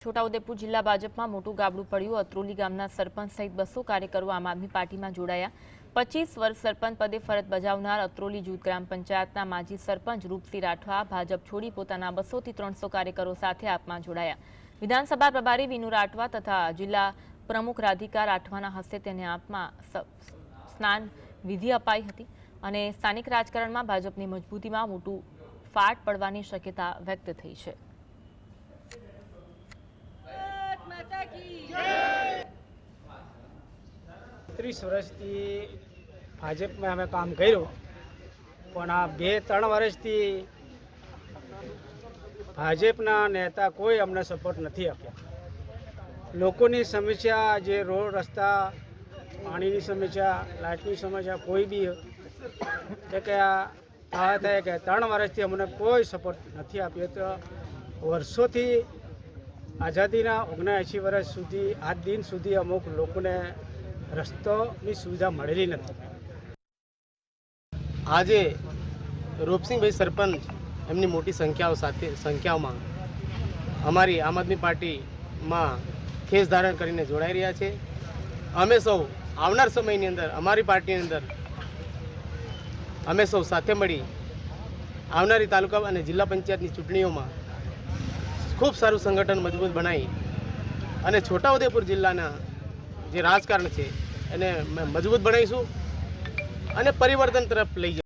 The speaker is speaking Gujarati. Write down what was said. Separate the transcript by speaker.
Speaker 1: છોટાઉદેપુર જિલ્લા ભાજપમાં મોટું ગાબડું પડ્યું। અત્રોલી ગામના સરપંચ સહિત 200 કાર્યકરો આમ આદમી પાર્ટીમાં જોડાયા। 25 વર્ષ સરપંચ પદે ફરજ બજાવનાર અત્રોલી જૂથ ગ્રામ પંચાયતના માજી સરપંચ રૂપસિંહ રાઠવા ભાજપ છોડી પોતાના 200 થી 300 કાર્યકરો સાથે આપમાં જોડાયા। વિધાનસભા પ્રભારી વિનુ રાઠવા તથા જિલ્લા પ્રમુખ રાધિકા રાઠવાના હસ્તે તેને આપમાં સ્નાન વિધિ અપાઈ હતી અને સ્થાનિક રાજકારણમાં ભાજપની મજબૂતીમાં મોટું ફાટ પડવાની શક્યતા વ્યક્ત થઈ છે।
Speaker 2: 30 વર્ષથી ભાજપમાં અમે કામ કર્યું, પણ આ 2-3 વર્ષથી ભાજપના નેતા કોઈ અમને સપોર્ટ નથી આપ્યા। લોકોની સમસ્યા જે રોડ રસ્તા, પાણીની સમસ્યા, લાઇટની સમસ્યા કોઈ બી કે આ થાય કે 3 વર્ષથી અમને કોઈ સપોર્ટ નથી આપ્યો। તો વર્ષોથી આઝાદીના 79 વર્ષ સુધી આજ દિન સુધી અમુક લોકોને રસ્તોની સુવિધા મળેલી નથી।
Speaker 3: આજે રૂપસિંહભાઈ સરપંચ એમની મોટી સંખ્યાઓમાં અમારી આમ આદમી પાર્ટીમાં ખેસ ધારણ કરીને જોડાઈ રહ્યા છે। અમે સૌ આવનાર સમયની અંદર અમારી પાર્ટીની અંદર અમે સૌ સાથે મળી આવનારી તાલુકા અને જિલ્લા પંચાયતની ચૂંટણીઓમાં ખૂબ સારું સંગઠન મજબૂત બનાવી અને છોટાઉદેપુર જિલ્લાના જે રાજકારણ છે એને મજબૂત બનાવીશું અને પરિવર્તન તરફ લઈ જઈશું।